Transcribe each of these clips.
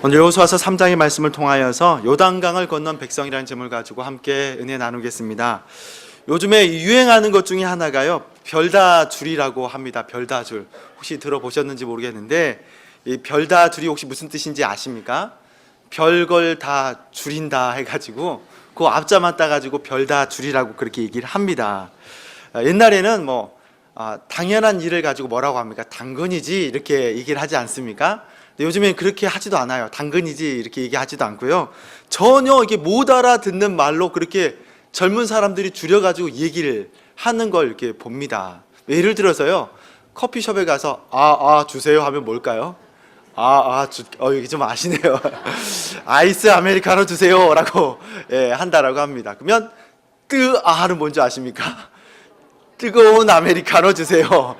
오늘 여호수아서 3장의 말씀을 통하여서 요단강을 건넌 백성이라는 제목을 가지고 함께 은혜 나누겠습니다. 요즘에 유행하는 것 중에 하나가요, 별다줄이라고 합니다. 별다줄. 혹시 들어보셨는지 모르겠는데 이 별다줄이 혹시 무슨 뜻인지 아십니까? 별걸 다 줄인다 해가지고 그 앞자만 따가지고 별다줄이라고 그렇게 얘기를 합니다. 옛날에는 당연한 일을 가지고 뭐라고 합니까? 당근이지 이렇게 얘기를 하지 않습니까? 요즘엔 그렇게 하지도 않아요. 당근이지 이렇게 얘기하지도 않고요. 전혀 이게 못 알아듣는 말로 그렇게 젊은 사람들이 줄여가지고 얘기를 하는 걸 이렇게 봅니다. 예를 들어서요, 커피숍에 가서 주세요 하면 뭘까요? 여기 좀 아시네요. 아이스 아메리카노 주세요 라고 한다라고 합니다. 그러면 뜨아는 뭔지 아십니까? 뜨거운 아메리카노 주세요.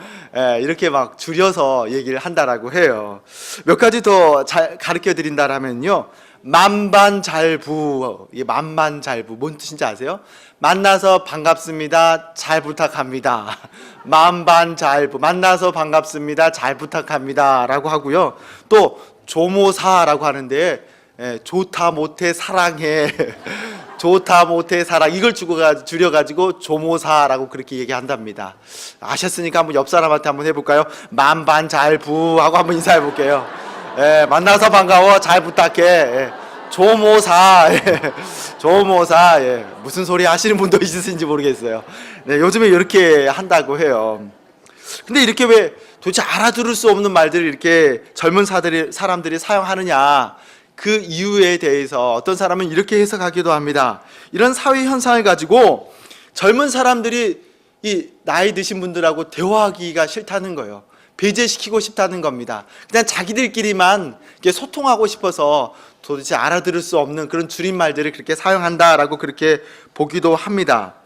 이렇게 막 줄여서 얘기를 한다라고 해요. 몇 가지 더 가르쳐 드린다라면요, 만반잘부. 만반잘부 뭔 뜻인지 아세요? 만나서 반갑습니다, 잘 부탁합니다. 만반잘부, 만나서 반갑습니다, 잘 부탁합니다 라고 하고요. 또 조모사라고 하는데 좋다 못해 사랑해. 좋다 못해 사랑, 이걸 줄여가지고 조모사라고 그렇게 얘기한답니다. 아셨으니까 한번 옆 사람한테 한번 해볼까요? 만반잘부 하고 한번 인사해 볼게요. 만나서 반가워, 잘 부탁해. 조모사. 조모사. 무슨 소리 하시는 분도 있으신지 모르겠어요. 요즘에 이렇게 한다고 해요. 근데 이렇게 왜 도대체 알아들을 수 없는 말들을 이렇게 젊은 사람들이 사용하느냐, 그 이유에 대해서 어떤 사람은 이렇게 해석하기도 합니다. 이런 사회 현상을 가지고 젊은 사람들이 이 나이 드신 분들하고 대화하기가 싫다는 거예요. 배제시키고 싶다는 겁니다. 그냥 자기들끼리만 이렇게 소통하고 싶어서 도대체 알아들을 수 없는 그런 줄임말들을 그렇게 사용한다라고 그렇게 보기도 합니다.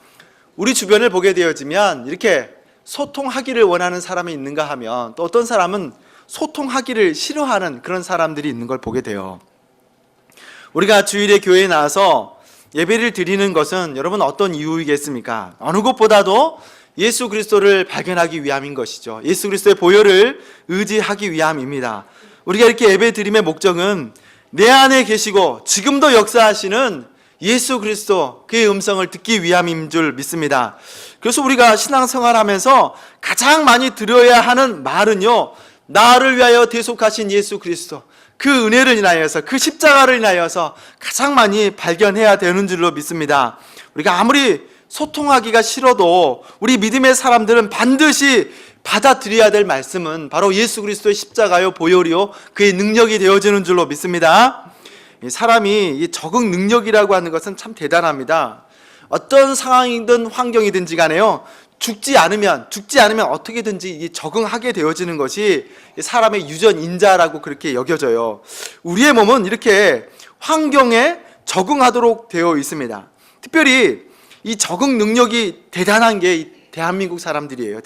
우리 주변을 보게 되어지면 이렇게 소통하기를 원하는 사람이 있는가 하면, 또 어떤 사람은 소통하기를 싫어하는 그런 사람들이 있는 걸 보게 돼요. 우리가 주일에 교회에 나와서 예배를 드리는 것은 여러분 어떤 이유이겠습니까? 어느 것보다도 예수 그리스도를 발견하기 위함인 것이죠. 예수 그리스도의 보혈을 의지하기 위함입니다. 우리가 이렇게 예배 드림의 목적은 내 안에 계시고 지금도 역사하시는 예수 그리스도, 그의 음성을 듣기 위함인 줄 믿습니다. 그래서 우리가 신앙생활하면서 가장 많이 들어야 하는 말은요, 나를 위하여 대속하신 예수 그리스도, 그 은혜를 인하여서, 그 십자가를 인하여서 가장 많이 발견해야 되는 줄로 믿습니다. 우리가 아무리 소통하기가 싫어도 우리 믿음의 사람들은 반드시 받아들여야 될 말씀은 바로 예수 그리스도의 십자가요, 보혈이요, 그의 능력이 되어지는 줄로 믿습니다. 사람이 이 적응 능력이라고 하는 것은 참 대단합니다. 어떤 상황이든 환경이든지 간에요, 죽지 않으면 어떻게든지 적응하게 되어지는 것이 사람의 유전인자라고 그렇게 여겨져요. 우리의 몸은 이렇게 환경에 적응하도록 되어 있습니다. 특별히 이 적응 능력이 대단한 게 대한민국 사람들이에요.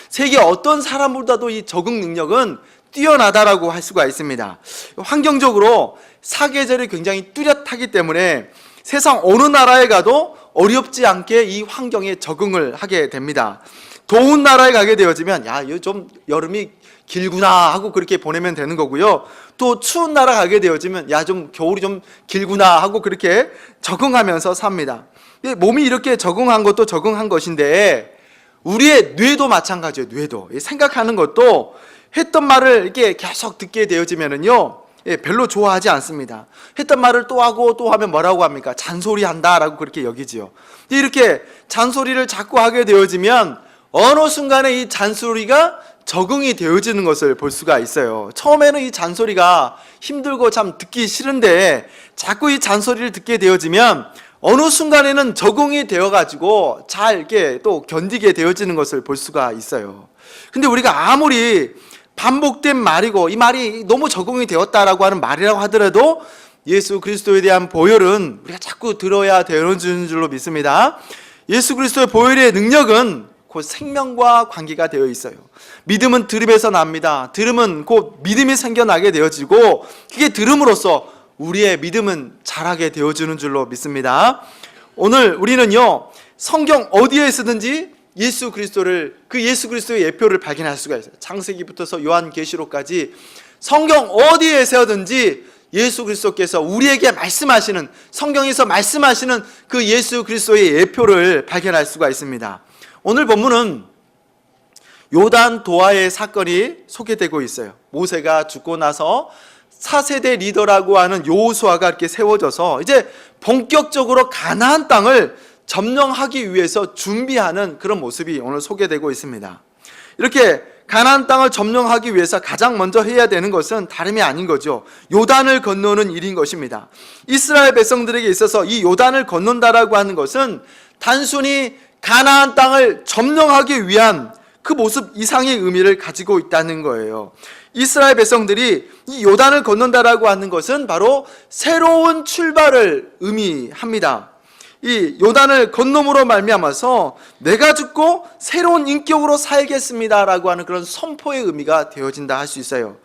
세계 어떤 사람보다도 이 적응 능력은 뛰어나다라고 할 수가 있습니다. 환경적으로 사계절이 굉장히 뚜렷하기 때문에 세상 어느 나라에 가도 어렵지 않게 이 환경에 적응을 하게 됩니다. 더운 나라에 가게 되어지면 이거 좀 여름이 길구나 하고 그렇게 보내면 되는 거고요. 또 추운 나라 가게 되어지면 좀 겨울이 좀 길구나 하고 그렇게 적응하면서 삽니다. 몸이 이렇게 적응한 것도 적응한 것인데, 우리의 뇌도 마찬가지예요. 뇌도 생각하는 것도 했던 말을 이렇게 계속 듣게 되어지면은요, 별로 좋아하지 않습니다. 했던 말을 또 하고 또 하면 뭐라고 합니까? 잔소리한다라고 그렇게 여기지요. 이렇게 잔소리를 자꾸 하게 되어지면 어느 순간에 이 잔소리가 적응이 되어지는 것을 볼 수가 있어요. 처음에는 이 잔소리가 힘들고 참 듣기 싫은데 자꾸 이 잔소리를 듣게 되어지면 어느 순간에는 적응이 되어가지고 잘 이렇게 또 견디게 되어지는 것을 볼 수가 있어요. 근데 우리가 아무리 반복된 말이고 이 말이 너무 적응이 되었다라고 하는 말이라고 하더라도 예수 그리스도에 대한 보혈은 우리가 자꾸 들어야 되는 줄로 믿습니다. 예수 그리스도의 보혈의 능력은 곧 생명과 관계가 되어 있어요. 믿음은 들음에서 납니다. 들음은 곧 믿음이 생겨나게 되어지고, 그게 들음으로써 우리의 믿음은 자라게 되어지는 줄로 믿습니다. 오늘 우리는요, 성경 어디에 쓰든지 예수 그리스도의 예표를 발견할 수가 있어요. 창세기부터서 요한계시록까지 성경 어디에 세우든지 예수 그리스도께서 우리에게 말씀하시는, 성경에서 말씀하시는 그 예수 그리스도의 예표를 발견할 수가 있습니다. 오늘 본문은 요단 도하의 사건이 소개되고 있어요. 모세가 죽고 나서 4세대 리더라고 하는 여호수아가 이렇게 세워져서 이제 본격적으로 가나안 땅을 점령하기 위해서 준비하는 그런 모습이 오늘 소개되고 있습니다. 이렇게 가나안 땅을 점령하기 위해서 가장 먼저 해야 되는 것은 다름이 아닌 거죠. 요단을 건너는 일인 것입니다. 이스라엘 백성들에게 있어서 이 요단을 건넌다라고 하는 것은 단순히 가나안 땅을 점령하기 위한 그 모습 이상의 의미를 가지고 있다는 거예요. 이스라엘 백성들이 이 요단을 건넌다라고 하는 것은 바로 새로운 출발을 의미합니다. 이 요단을 건너므로 말미암아서 내가 죽고 새로운 인격으로 살겠습니다라고 하는 그런 선포의 의미가 되어진다 할 수 있어요.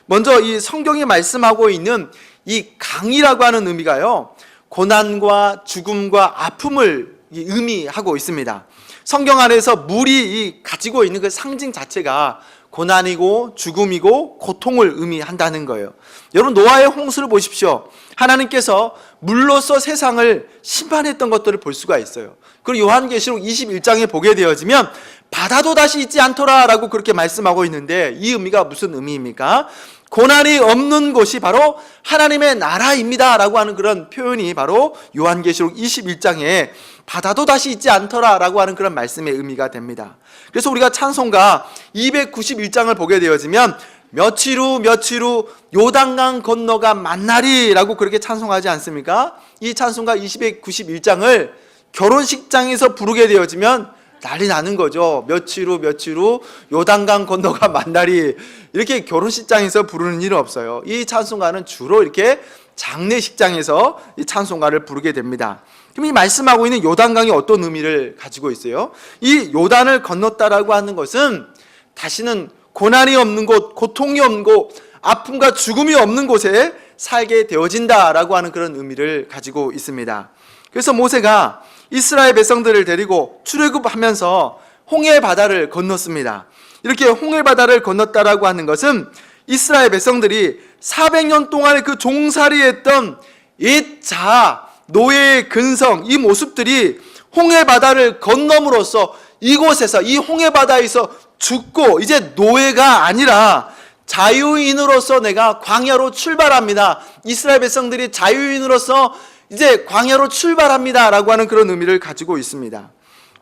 먼저 이 성경이 말씀하고 있는 이 강이라고 하는 의미가요, 고난과 죽음과 아픔을 의미하고 있습니다. 성경 안에서 물이 가지고 있는 그 상징 자체가 고난이고 죽음이고 고통을 의미한다는 거예요. 여러분, 노아의 홍수를 보십시오. 하나님께서 물로써 세상을 심판했던 것들을 볼 수가 있어요. 그리고 요한계시록 21장에 보게 되어지면 바다도 다시 있지 않더라 라고 그렇게 말씀하고 있는데, 이 의미가 무슨 의미입니까? 고난이 없는 곳이 바로 하나님의 나라입니다 라고 하는 그런 표현이 바로 요한계시록 21장에 바다도 다시 있지 않더라 라고 하는 그런 말씀의 의미가 됩니다. 그래서 우리가 찬송가 291장을 보게 되어지면 며칠 후 요단강 건너가 만나리 라고 그렇게 찬송하지 않습니까? 이 찬송가 291장을 결혼식장에서 부르게 되어지면 난리 나는 거죠. 며칠 후 요단강 건너가 만나리, 이렇게 결혼식장에서 부르는 일은 없어요. 이 찬송가는 주로 이렇게 장례식장에서 이 찬송가를 부르게 됩니다. 그럼 이 말씀하고 있는 요단강이 어떤 의미를 가지고 있어요? 이 요단을 건넜다라고 하는 것은 다시는 고난이 없는 곳, 고통이 없는 곳, 아픔과 죽음이 없는 곳에 살게 되어진다라고 하는 그런 의미를 가지고 있습니다. 그래서 모세가 이스라엘 백성들을 데리고 출애굽하면서 홍해 바다를 건넜습니다. 이렇게 홍해 바다를 건넜다라고 하는 것은 이스라엘 백성들이 400년 동안의 그 종살이했던 옛 자아, 노예의 근성, 이 모습들이 홍해 바다를 건너므로써 이곳에서, 이 홍해 바다에서 죽고 이제 노예가 아니라 자유인으로서 내가 광야로 출발합니다. 이스라엘 백성들이 자유인으로서 이제 광야로 출발합니다 라고 하는 그런 의미를 가지고 있습니다.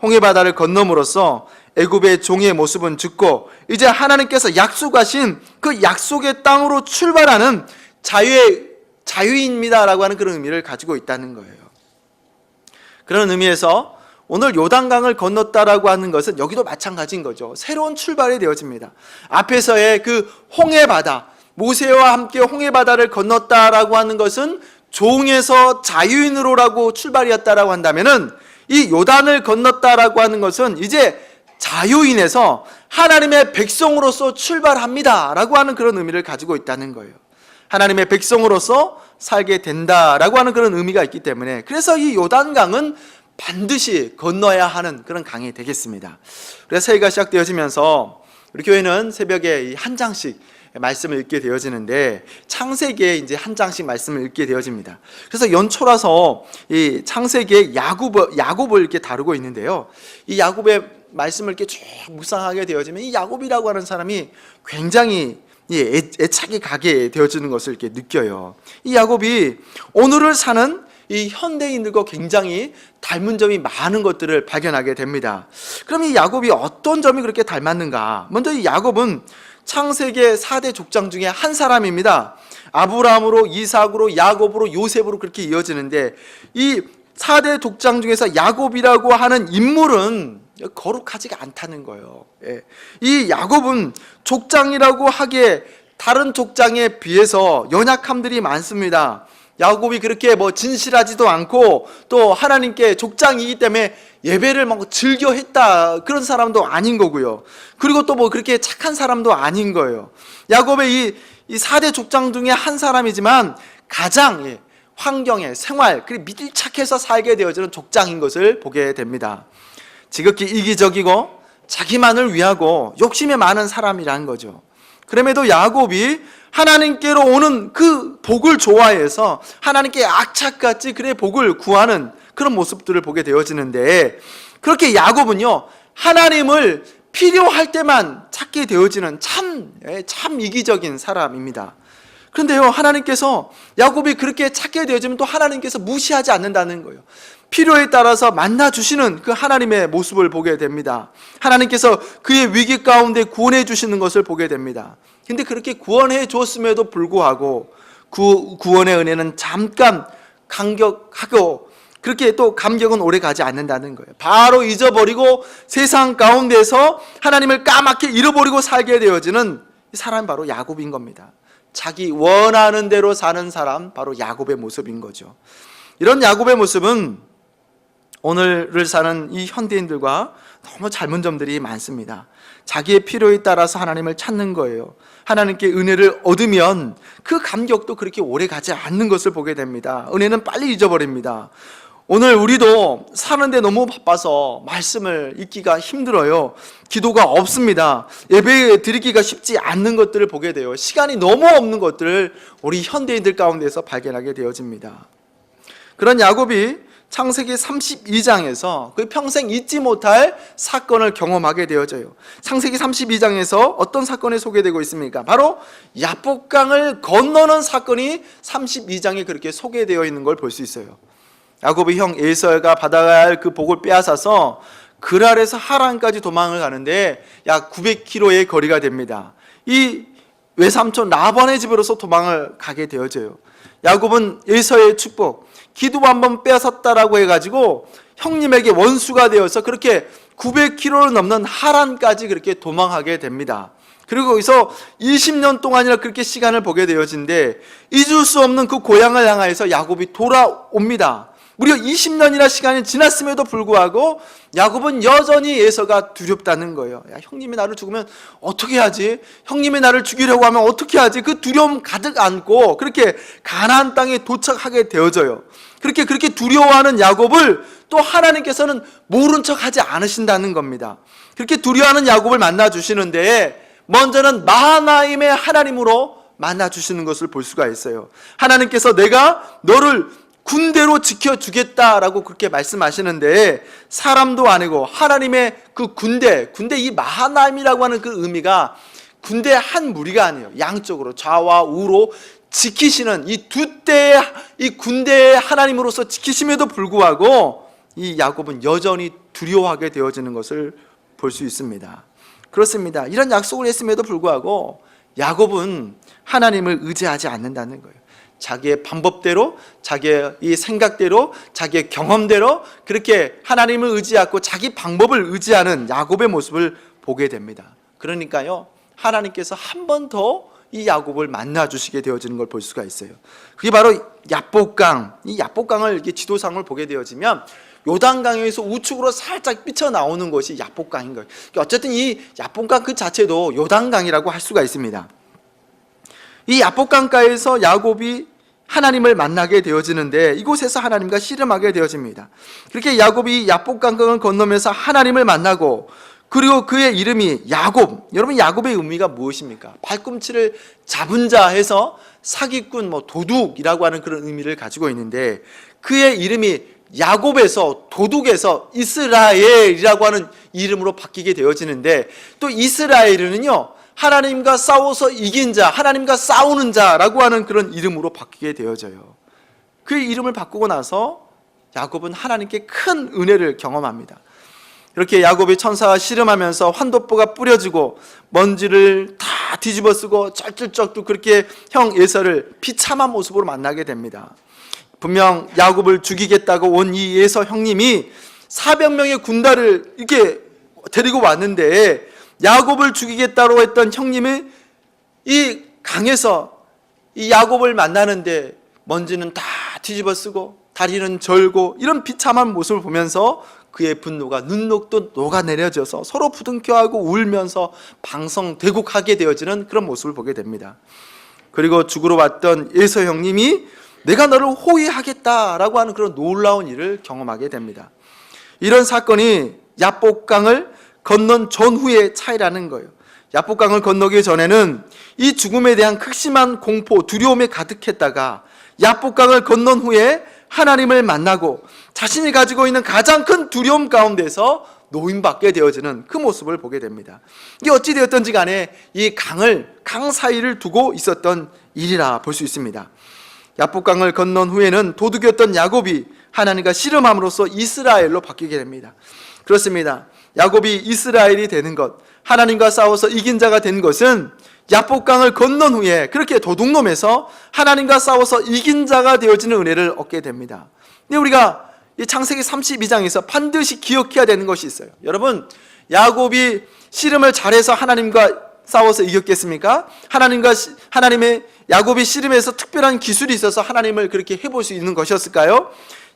홍해 바다를 건너므로써 애굽의 종의 모습은 죽고 이제 하나님께서 약속하신 그 약속의 땅으로 출발하는 자유인입니다 라고 하는 그런 의미를 가지고 있다는 거예요. 그런 의미에서 오늘 요단강을 건넜다라고 하는 것은 여기도 마찬가지인 거죠. 새로운 출발이 되어집니다. 앞에서의 그 홍해 바다, 모세와 함께 홍해 바다를 건넜다라고 하는 것은 종에서 자유인으로라고 출발이었다라고 한다면은, 이 요단을 건넜다라고 하는 것은 이제 자유인에서 하나님의 백성으로서 출발합니다라고 하는 그런 의미를 가지고 있다는 거예요. 하나님의 백성으로서 살게 된다라고 하는 그런 의미가 있기 때문에, 그래서 이 요단강은 반드시 건너야 하는 그런 강이 되겠습니다. 그래서 새해가 시작되어지면서 우리 교회는 새벽에 한 장씩 말씀을 읽게 되어지는데, 창세기에 이제 한 장씩 말씀을 읽게 되어집니다. 그래서 연초라서 이 창세기에 야곱을 이렇게 다루고 있는데요. 이 야곱의 말씀을 이렇게 쭉 묵상하게 되어지면 이 야곱이라고 하는 사람이 굉장히 애착이 가게 되어지는 것을 이렇게 느껴요. 이 야곱이 오늘을 사는 이 현대인들과 굉장히 닮은 점이 많은 것들을 발견하게 됩니다. 그럼 이 야곱이 어떤 점이 그렇게 닮았는가? 먼저 이 야곱은 창세기 4대 족장 중에 한 사람입니다. 아브라함으로, 이삭으로, 야곱으로, 요셉으로 그렇게 이어지는데, 이 4대 족장 중에서 야곱이라고 하는 인물은 거룩하지가 않다는 거예요. 이 야곱은 족장이라고 하기에 다른 족장에 비해서 연약함들이 많습니다. 야곱이 그렇게 진실하지도 않고 또 하나님께 족장이기 때문에 예배를 막 즐겨 했다, 그런 사람도 아닌 거고요. 그리고 또 그렇게 착한 사람도 아닌 거예요. 야곱의 이 4대 족장 중에 한 사람이지만 가장 환경에, 생활, 그리고 밀착해서 살게 되어지는 족장인 것을 보게 됩니다. 지극히 이기적이고 자기만을 위하고 욕심이 많은 사람이라는 거죠. 그럼에도 야곱이 하나님께로 오는 그 복을 좋아해서 하나님께 악착같이 그의 복을 구하는 그런 모습들을 보게 되어지는데, 그렇게 야곱은요 하나님을 필요할 때만 찾게 되어지는 참 이기적인 사람입니다. 그런데요 하나님께서 야곱이 그렇게 찾게 되어지면 또 하나님께서 무시하지 않는다는 거예요. 필요에 따라서 만나주시는 그 하나님의 모습을 보게 됩니다. 하나님께서 그의 위기 가운데 구원해 주시는 것을 보게 됩니다. 근데 그렇게 구원해 주었음에도 불구하고 그 구원의 은혜는 잠깐 감격하고, 그렇게 또 감격은 오래 가지 않는다는 거예요. 바로 잊어버리고 세상 가운데서 하나님을 까맣게 잃어버리고 살게 되어지는 이 사람이 바로 야곱인 겁니다. 자기 원하는 대로 사는 사람, 바로 야곱의 모습인 거죠. 이런 야곱의 모습은 오늘을 사는 이 현대인들과 너무 닮은 점들이 많습니다. 자기의 필요에 따라서 하나님을 찾는 거예요. 하나님께 은혜를 얻으면 그 감격도 그렇게 오래 가지 않는 것을 보게 됩니다. 은혜는 빨리 잊어버립니다. 오늘 우리도 사는데 너무 바빠서 말씀을 읽기가 힘들어요. 기도가 없습니다. 예배 드리기가 쉽지 않는 것들을 보게 돼요. 시간이 너무 없는 것들을 우리 현대인들 가운데서 발견하게 되어집니다. 그런 야곱이 창세기 32장에서 그 평생 잊지 못할 사건을 경험하게 되어져요. 창세기 32장에서 어떤 사건이 소개되고 있습니까? 바로 야복강을 건너는 사건이 32장에 그렇게 소개되어 있는 걸 볼 수 있어요. 야곱의 형 에서가 받아야 할 그 복을 빼앗아서 그랄에서 하란까지 도망을 가는데 약 900km의 거리가 됩니다. 이 외삼촌 라반의 집으로서 도망을 가게 되어져요. 야곱은 에서의 축복, 기도 한번 빼앗았다라고 해가지고 형님에게 원수가 되어서 그렇게 900km를 넘는 하란까지 그렇게 도망하게 됩니다. 그리고 거기서 20년 동안이나 그렇게 시간을 보게 되어진데 잊을 수 없는 그 고향을 향하여서 야곱이 돌아옵니다. 무려 20년이나 시간이 지났음에도 불구하고 야곱은 여전히 에서가 두렵다는 거예요. 야, 형님이 나를 죽으면 어떻게 하지? 형님이 나를 죽이려고 하면 어떻게 하지? 그 두려움 가득 안고 그렇게 가나안 땅에 도착하게 되어져요. 그렇게 두려워하는 야곱을 또 하나님께서는 모른 척하지 않으신다는 겁니다. 그렇게 두려워하는 야곱을 만나 주시는데 먼저는 마하나임의 하나님으로 만나 주시는 것을 볼 수가 있어요. 하나님께서 내가 너를 군대로 지켜주겠다라고 그렇게 말씀하시는데 사람도 아니고 하나님의 그 군대 이 마하나임이라고 하는 그 의미가 군대 한 무리가 아니에요. 양쪽으로 좌와 우로 지키시는 이 두 때의 이 군대의 하나님으로서 지키심에도 불구하고 이 야곱은 여전히 두려워하게 되어지는 것을 볼 수 있습니다. 그렇습니다. 이런 약속을 했음에도 불구하고 야곱은 하나님을 의지하지 않는다는 거예요. 자기의 방법대로, 자기의 이 생각대로, 자기의 경험대로 그렇게 하나님을 의지하고 자기 방법을 의지하는 야곱의 모습을 보게 됩니다. 그러니까요 하나님께서 한 번 더 이 야곱을 만나 주시게 되어지는 걸 볼 수가 있어요. 그게 바로 야복강. 이 야복강을 이렇게 지도상을 보게 되어지면 요단강에서 우측으로 살짝 삐쳐나오는 것이 야복강인 거예요. 어쨌든 이 야복강 그 자체도 요단강이라고 할 수가 있습니다. 이 야복강가에서 야곱이 하나님을 만나게 되어지는데 이곳에서 하나님과 씨름하게 되어집니다. 그렇게 야곱이 야복강을 건너면서 하나님을 만나고, 그리고 그의 이름이 야곱. 여러분 야곱의 의미가 무엇입니까? 발꿈치를 잡은 자 해서 사기꾼, 도둑이라고 하는 그런 의미를 가지고 있는데 그의 이름이 야곱에서 도둑에서 이스라엘이라고 하는 이름으로 바뀌게 되어지는데 또 이스라엘은요 하나님과 싸워서 이긴 자, 하나님과 싸우는 자라고 하는 그런 이름으로 바뀌게 되어져요. 그 이름을 바꾸고 나서 야곱은 하나님께 큰 은혜를 경험합니다. 이렇게 야곱이 천사와 씨름하면서 환도포가 뿌려지고 먼지를 다 뒤집어쓰고 쩔쩔쩔도 그렇게 형 에서를 비참한 모습으로 만나게 됩니다. 분명 야곱을 죽이겠다고 온 이 에서 형님이 400명의 군단을 이렇게 데리고 왔는데 야곱을 죽이겠다고 했던 형님이 이 강에서 이 야곱을 만나는데 먼지는 다 뒤집어쓰고 다리는 절고 이런 비참한 모습을 보면서 그의 분노가 눈녹도 녹아내려져서 서로 부둥켜하고 울면서 방성대곡하게 되어지는 그런 모습을 보게 됩니다. 그리고 죽으러 왔던 에서 형님이 내가 너를 호위하겠다라고 하는 그런 놀라운 일을 경험하게 됩니다. 이런 사건이 야복강을 건넌 전후의 차이라는 거예요. 야복강을 건너기 전에는 이 죽음에 대한 극심한 공포, 두려움에 가득했다가 야복강을 건넌 후에 하나님을 만나고 자신이 가지고 있는 가장 큰 두려움 가운데서 노임받게 되어지는 그 모습을 보게 됩니다. 이게 어찌 되었던지 간에 이 강 사이를 두고 있었던 일이라 볼 수 있습니다. 야복강을 건넌 후에는 도둑이었던 야곱이 하나님과 씨름함으로써 이스라엘로 바뀌게 됩니다. 그렇습니다. 야곱이 이스라엘이 되는 것, 하나님과 싸워서 이긴 자가 된 것은 야복강을 건넌 후에 그렇게 도둑놈에서 하나님과 싸워서 이긴 자가 되어지는 은혜를 얻게 됩니다. 근데 우리가 이 창세기 32장에서 반드시 기억해야 되는 것이 있어요. 여러분, 야곱이 씨름을 잘해서 하나님과 싸워서 이겼겠습니까? 하나님의 야곱이 씨름에서 특별한 기술이 있어서 하나님을 그렇게 해볼 수 있는 것이었을까요?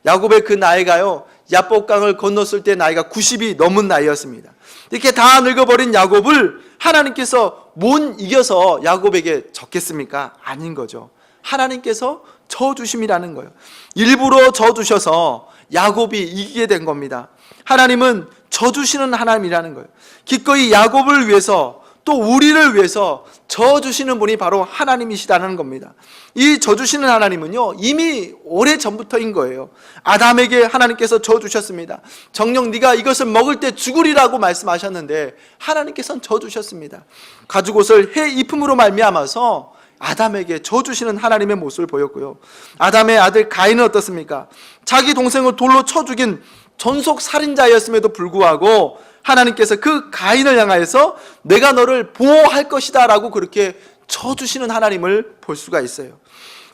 야곱의 그 나이가요, 야복강을 건넜을 때 나이가 90이 넘은 나이였습니다. 이렇게 다 늙어버린 야곱을 하나님께서 못 이겨서 야곱에게 졌겠습니까? 아닌 거죠. 하나님께서 져주심이라는 거예요. 일부러 져주셔서 야곱이 이기게 된 겁니다. 하나님은 져주시는 하나님이라는 거예요. 기꺼이 야곱을 위해서 또 우리를 위해서 져주시는 분이 바로 하나님이시다는 겁니다. 이 져주시는 하나님은요, 이미 오래전부터인 거예요. 아담에게 하나님께서 져주셨습니다. 정녕 네가 이것을 먹을 때 죽으리라고 말씀하셨는데 하나님께서는 져주셨습니다. 가죽옷을 해 입음으로 말미암아서 아담에게 져주시는 하나님의 모습을 보였고요. 아담의 아들 가인은 어떻습니까? 자기 동생을 돌로 쳐 죽인 전속 살인자였음에도 불구하고 하나님께서 그 가인을 향하여서 내가 너를 보호할 것이다 라고 그렇게 져주시는 하나님을 볼 수가 있어요.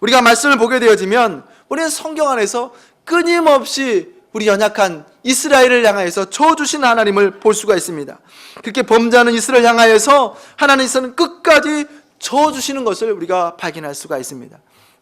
우리가 말씀을 보게 되어지면 우리는 성경 안에서 끊임없이 우리 연약한 이스라엘을 향하여서 져주시는 하나님을 볼 수가 있습니다. 그렇게 범죄하는 이스라엘을 향하여서 하나님께서는 끝까지 져주시는 것을 우리가 발견할 수가 있습니다.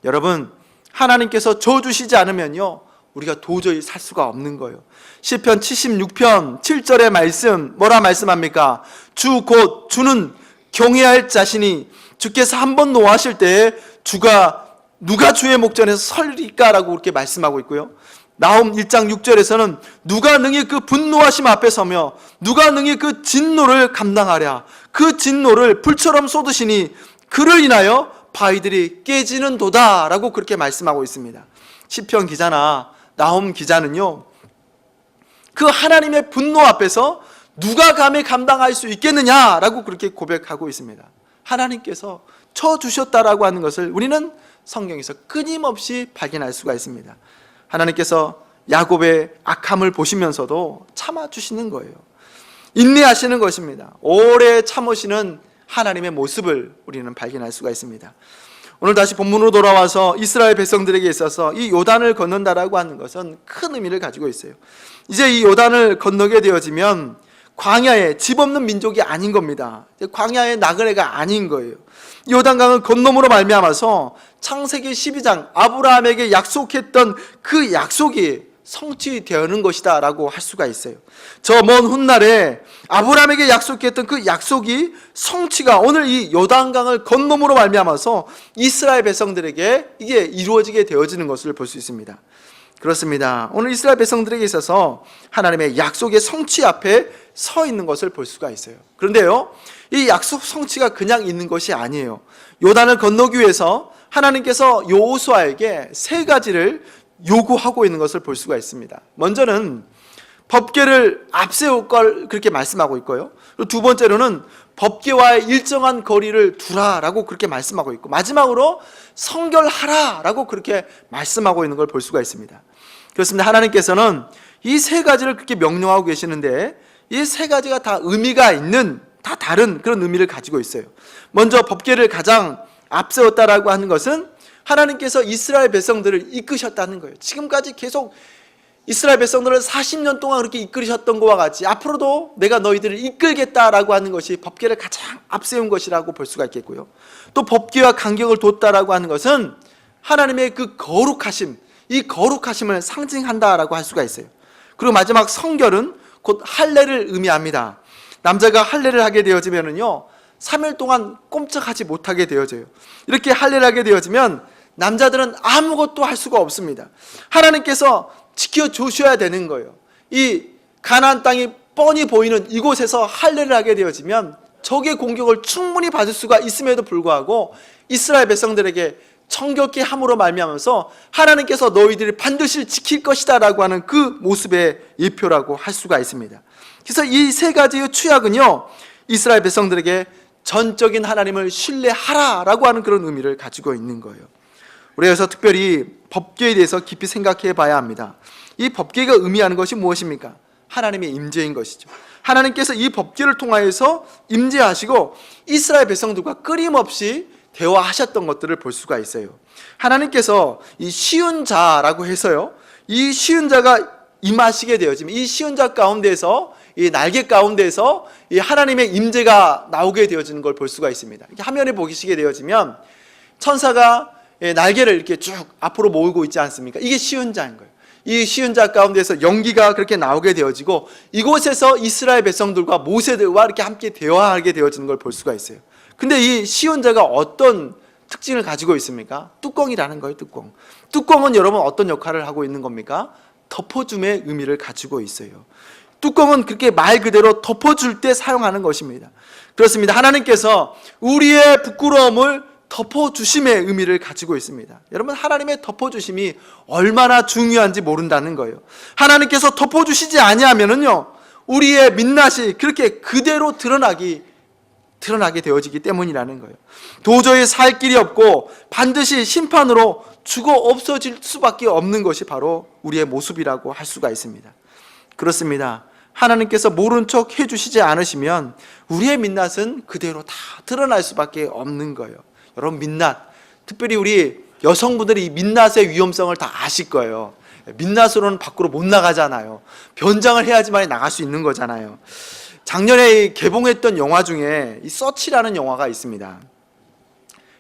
여러분, 하나님께서 져주시지 않으면요, 우리가 도저히 살 수가 없는 거예요. 시편 76편 7절의 말씀, 뭐라 말씀합니까? 주 곧 주는 경외할 자신이, 주께서 한번 노하실 때에 누가 주의 목전에서 설리까라고 그렇게 말씀하고 있고요. 나홈 1장 6절에서는 누가 능히 그 분노하심 앞에 서며 누가 능히 그 진노를 감당하랴. 그 진노를 불처럼 쏟으시니 그를 인하여 바위들이 깨지는 도다라고 그렇게 말씀하고 있습니다. 시편 기자나 나홈 기자는요, 그 하나님의 분노 앞에서 누가 감히 감당할 수 있겠느냐라고 그렇게 고백하고 있습니다. 하나님께서 쳐주셨다라고 하는 것을 우리는 성경에서 끊임없이 발견할 수가 있습니다. 하나님께서 야곱의 악함을 보시면서도 참아주시는 거예요. 인내하시는 것입니다. 오래 참으시는 하나님의 모습을 우리는 발견할 수가 있습니다. 오늘 다시 본문으로 돌아와서 이스라엘 백성들에게 있어서 이 요단을 건넌다라고 하는 것은 큰 의미를 가지고 있어요. 이제 이 요단을 건너게 되어지면 광야에 집 없는 민족이 아닌 겁니다. 광야의 나그네가 아닌 거예요. 요단강을 건너므로 말미암아서 창세기 12장 아브라함에게 약속했던 그 약속이 성취되는 것이다 라고 할 수가 있어요. 저 먼 훗날에 아브라함에게 약속했던 그 약속이 성취가 오늘 이 요단강을 건너므로 말미암아서 이스라엘 백성들에게 이게 이루어지게 되어지는 것을 볼 수 있습니다. 그렇습니다. 오늘 이스라엘 백성들에게 있어서 하나님의 약속의 성취 앞에 서 있는 것을 볼 수가 있어요. 그런데요, 이 약속 성취가 그냥 있는 것이 아니에요. 요단을 건너기 위해서 하나님께서 여호수아에게 세 가지를 요구하고 있는 것을 볼 수가 있습니다. 먼저는 법궤를 앞세울 걸 그렇게 말씀하고 있고요. 그리고 두 번째로는 법궤와의 일정한 거리를 두라라고 그렇게 말씀하고 있고, 마지막으로 성결하라라고 그렇게 말씀하고 있는 걸 볼 수가 있습니다. 그렇습니다. 하나님께서는 이 세 가지를 그렇게 명령하고 계시는데 이 세 가지가 다 의미가 있는, 다 다른 그런 의미를 가지고 있어요. 먼저 법궤를 가장 앞세웠다라고 하는 것은 하나님께서 이스라엘 백성들을 이끄셨다는 거예요. 지금까지 계속 이스라엘 백성들을 40년 동안 그렇게 이끌으셨던 것과 같이 앞으로도 내가 너희들을 이끌겠다라고 하는 것이 법궤를 가장 앞세운 것이라고 볼 수가 있겠고요. 또 법궤와 간격을 뒀다라고 하는 것은 하나님의 그 거룩하심, 이 거룩하심을 상징한다라고 할 수가 있어요. 그리고 마지막 성결은 곧 할례를 의미합니다. 남자가 할례를 하게 되어지면은요, 3일 동안 꼼짝하지 못하게 되어져요. 이렇게 할례를 하게 되어지면 남자들은 아무것도 할 수가 없습니다. 하나님께서 지켜주셔야 되는 거예요. 이 가나안 땅이 뻔히 보이는 이곳에서 할례를 하게 되어지면 적의 공격을 충분히 받을 수가 있음에도 불구하고 이스라엘 백성들에게 정겹게 함으로 말미암아서 하나님께서 너희들이 반드시 지킬 것이다 라고 하는 그 모습의 예표라고 할 수가 있습니다. 그래서 이 세 가지의 추약은요, 이스라엘 백성들에게 전적인 하나님을 신뢰하라 라고 하는 그런 의미를 가지고 있는 거예요. 그래서 특별히 법궤에 대해서 깊이 생각해 봐야 합니다. 이 법궤가 의미하는 것이 무엇입니까? 하나님의 임재인 것이죠. 하나님께서 이 법궤를 통하여서 임재하시고 이스라엘 백성들과 끊임없이 대화하셨던 것들을 볼 수가 있어요. 하나님께서 이 쉬운 자라고 해서요, 이 쉬운 자가 임하시게 되어지면 이 쉬운 자 가운데서, 이 날개 가운데서 이 하나님의 임재가 나오게 되어지는 걸 볼 수가 있습니다. 이렇게 화면에 보시게 되어지면 천사가 날개를 이렇게 쭉 앞으로 모으고 있지 않습니까? 이게 쉬운 자인 거예요. 이 쉬운 자 가운데서 연기가 그렇게 나오게 되어지고 이곳에서 이스라엘 백성들과 모세들과 이렇게 함께 대화하게 되어지는 걸 볼 수가 있어요. 근데 이 쉬운 자가 어떤 특징을 가지고 있습니까? 뚜껑이라는 거예요. 뚜껑은 여러분 어떤 역할을 하고 있는 겁니까? 덮어줌의 의미를 가지고 있어요. 뚜껑은 그렇게 말 그대로 덮어줄 때 사용하는 것입니다. 그렇습니다. 하나님께서 우리의 부끄러움을 덮어주심의 의미를 가지고 있습니다. 여러분, 하나님의 덮어주심이 얼마나 중요한지 모른다는 거예요. 하나님께서 덮어주시지 아니하면은요, 우리의 민낯이 그렇게 그대로 드러나게 되어지기 때문이라는 거예요. 도저히 살 길이 없고 반드시 심판으로 죽어 없어질 수밖에 없는 것이 바로 우리의 모습이라고 할 수가 있습니다. 그렇습니다. 하나님께서 모른 척 해주시지 않으시면 우리의 민낯은 그대로 다 드러날 수밖에 없는 거예요. 여러분, 민낯, 특별히 우리 여성분들이 이 민낯의 위험성을 다 아실 거예요. 민낯으로는 밖으로 못 나가잖아요. 변장을 해야지만 나갈 수 있는 거잖아요. 작년에 개봉했던 영화 중에 이 서치라는 영화가 있습니다.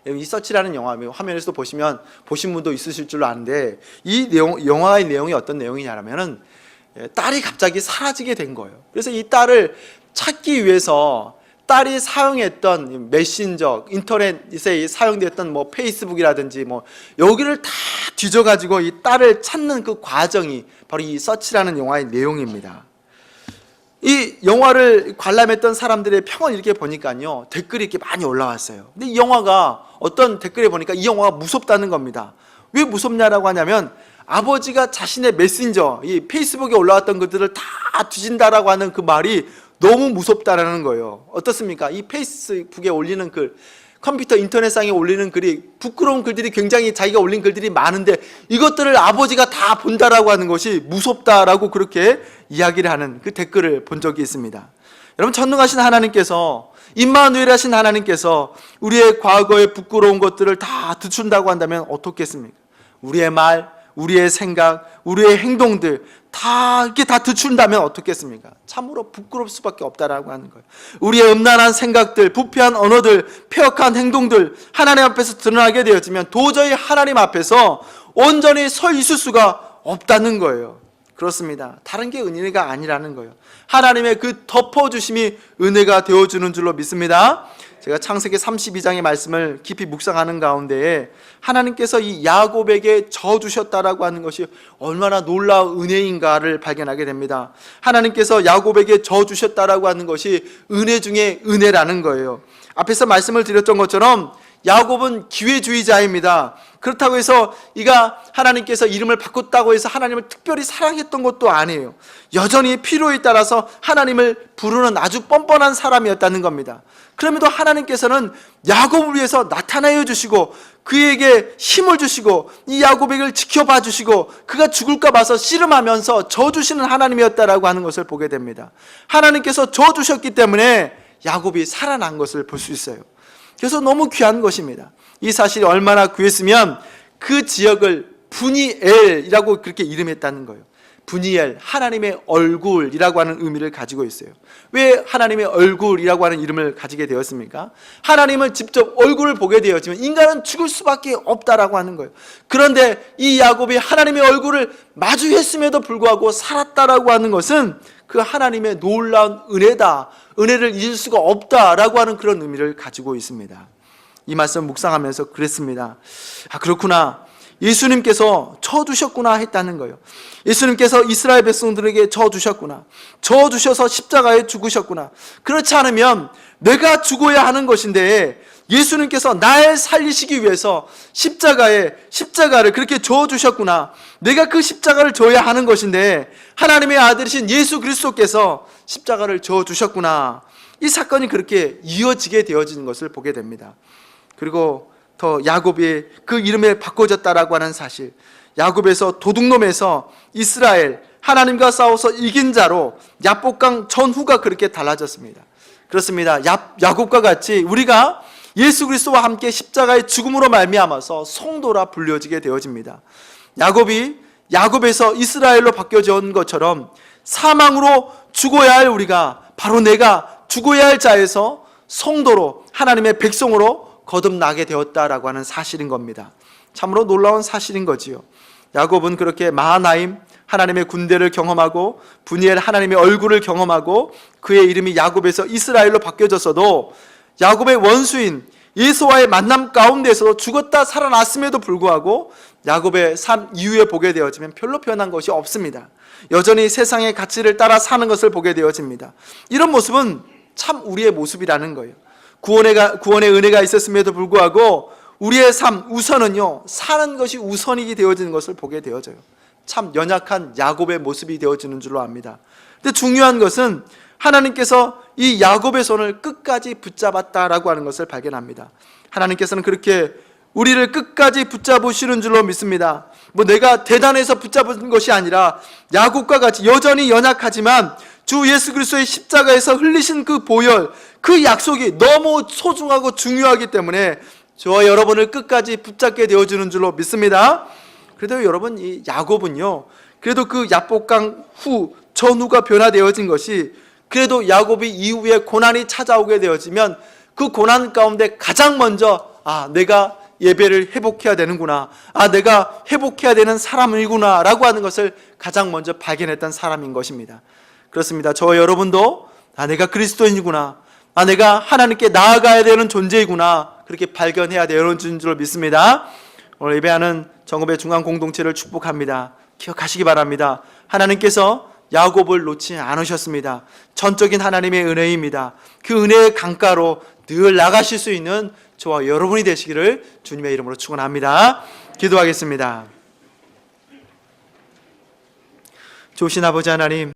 이 서치라는 영화, 화면에서 보시면 보신 분도 있으실 줄 아는데, 이 영화의 내용이 어떤 내용이냐면은 딸이 갑자기 사라지게 된 거예요. 그래서 이 딸을 찾기 위해서 딸이 사용했던 메신저, 인터넷에 사용되었던 뭐 페이스북이라든지 뭐 여기를 다 뒤져가지고 이 딸을 찾는 그 과정이 바로 이 서치라는 영화의 내용입니다. 이 영화를 관람했던 사람들의 평을 이렇게 보니까요, 댓글이 이렇게 많이 올라왔어요. 근데 이 영화가 어떤 댓글에 보니까 이 영화가 무섭다는 겁니다. 왜 무섭냐라고 하냐면, 아버지가 자신의 메신저, 이 페이스북에 올라왔던 것들을 다 뒤진다라고 하는 그 말이 너무 무섭다라는 거예요. 어떻습니까? 이 페이스북에 올리는 글, 컴퓨터 인터넷상에 올리는 글이, 부끄러운 글들이 굉장히 자기가 올린 글들이 많은데 이것들을 아버지가 다 본다라고 하는 것이 무섭다라고 그렇게 이야기를 하는 그 댓글을 본 적이 있습니다. 여러분, 전능하신 하나님께서, 임마누엘 하신 하나님께서 우리의 과거의 부끄러운 것들을 다 듣춘다고 한다면 어떻겠습니까? 우리의 말, 우리의 생각, 우리의 행동들 다 이렇게 다 듣춘다면 어떻겠습니까? 참으로 부끄러울 수밖에 없다라고 하는 거예요. 우리의 음란한 생각들, 부패한 언어들, 폐역한 행동들 하나님 앞에서 드러나게 되어지면 도저히 하나님 앞에서 온전히 서 있을 수가 없다는 거예요. 그렇습니다. 다른 게 은혜가 아니라는 거예요. 하나님의 그 덮어주심이 은혜가 되어주는 줄로 믿습니다. 제가 창세기 32장의 말씀을 깊이 묵상하는 가운데 하나님께서 이 야곱에게 져 주셨다라고 하는 것이 얼마나 놀라운 은혜인가를 발견하게 됩니다. 하나님께서 야곱에게 져 주셨다라고 하는 것이 은혜 중에 은혜라는 거예요. 앞에서 말씀을 드렸던 것처럼 야곱은 기회주의자입니다. 그렇다고 해서 이가 하나님께서 이름을 바꿨다고 해서 하나님을 특별히 사랑했던 것도 아니에요. 여전히 필요에 따라서 하나님을 부르는 아주 뻔뻔한 사람이었다는 겁니다. 그럼에도 하나님께서는 야곱을 위해서 나타나여 주시고 그에게 힘을 주시고 이 야곱에게 지켜봐 주시고 그가 죽을까 봐서 씨름하면서 져주시는 하나님이었다라고 하는 것을 보게 됩니다. 하나님께서 져주셨기 때문에 야곱이 살아난 것을 볼 수 있어요. 그래서 너무 귀한 것입니다. 이 사실이 얼마나 귀했으면 그 지역을 브니엘이라고 그렇게 이름했다는 거예요. 브니엘, 하나님의 얼굴이라고 하는 의미를 가지고 있어요. 왜 하나님의 얼굴이라고 하는 이름을 가지게 되었습니까? 하나님을 직접 얼굴을 보게 되었지만 인간은 죽을 수밖에 없다라고 하는 거예요. 그런데 이 야곱이 하나님의 얼굴을 마주했음에도 불구하고 살았다라고 하는 것은 그 하나님의 놀라운 은혜다, 은혜를 잊을 수가 없다라고 하는 그런 의미를 가지고 있습니다. 이 말씀 묵상하면서 그랬습니다. 그렇구나. 예수님께서 져주셨구나 했다는 거예요. 예수님께서 이스라엘 백성들에게 져주셨구나, 져주셔서 십자가에 죽으셨구나. 그렇지 않으면 내가 죽어야 하는 것인데 예수님께서 날 살리시기 위해서 십자가를 그렇게 져주셨구나, 내가 그 십자가를 져야 하는 것인데 하나님의 아들이신 예수 그리스도께서 십자가를 져주셨구나. 이 사건이 그렇게 이어지게 되어지는 것을 보게 됩니다. 그리고 더 야곱이 그 이름에 바꿔졌다라고 하는 사실, 야곱에서 도둑놈에서 이스라엘, 하나님과 싸워서 이긴 자로 야복강 전후가 그렇게 달라졌습니다. 그렇습니다. 야곱과 같이 우리가 예수 그리스도와 함께 십자가의 죽음으로 말미암아서 성도라 불려지게 되어집니다. 야곱에서 이스라엘로 바뀌어져 온 것처럼 사망으로 죽어야 할 우리가 바로 내가 죽어야 할 자에서 성도로, 하나님의 백성으로 거듭나게 되었다라고 하는 사실인 겁니다. 참으로 놀라운 사실인 거지요. 야곱은 그렇게 마하나임 하나님의 군대를 경험하고 브니엘 하나님의 얼굴을 경험하고 그의 이름이 야곱에서 이스라엘로 바뀌어졌어도 야곱의 원수인 에서와의 만남 가운데서 죽었다 살아났음에도 불구하고 야곱의 삶 이후에 보게 되어지면 별로 변한 것이 없습니다. 여전히 세상의 가치를 따라 사는 것을 보게 되어집니다. 이런 모습은 참 우리의 모습이라는 거예요. 구원의 은혜가 있었음에도 불구하고 우리의 삶 우선은요, 사는 것이 우선이 되어지는 것을 보게 되어져요. 참 연약한 야곱의 모습이 되어지는 줄로 압니다. 근데 중요한 것은 하나님께서 이 야곱의 손을 끝까지 붙잡았다라고 하는 것을 발견합니다. 하나님께서는 그렇게 우리를 끝까지 붙잡으시는 줄로 믿습니다. 내가 대단해서 붙잡은 것이 아니라 야곱과 같이 여전히 연약하지만 주 예수 그리스도의 십자가에서 흘리신 그 보혈, 그 약속이 너무 소중하고 중요하기 때문에 저와 여러분을 끝까지 붙잡게 되어주는 줄로 믿습니다. 그래도 여러분, 이 야곱은요, 그래도 그 야복강 전후가 변화되어진 것이, 그래도 야곱이 이후에 고난이 찾아오게 되어지면 그 고난 가운데 가장 먼저 내가 예배를 회복해야 되는구나, 내가 회복해야 되는 사람이구나 라고 하는 것을 가장 먼저 발견했던 사람인 것입니다. 그렇습니다. 저와 여러분도 내가 그리스도인이구나, 내가 하나님께 나아가야 되는 존재이구나, 그렇게 발견해야 되는 줄로 믿습니다. 오늘 예배하는 정읍의 중앙 공동체를 축복합니다. 기억하시기 바랍니다. 하나님께서 야곱을 놓지 않으셨습니다. 전적인 하나님의 은혜입니다. 그 은혜의 강가로 늘 나가실 수 있는 저와 여러분이 되시기를 주님의 이름으로 축원합니다. 기도하겠습니다. 좋으신 아버지 하나님,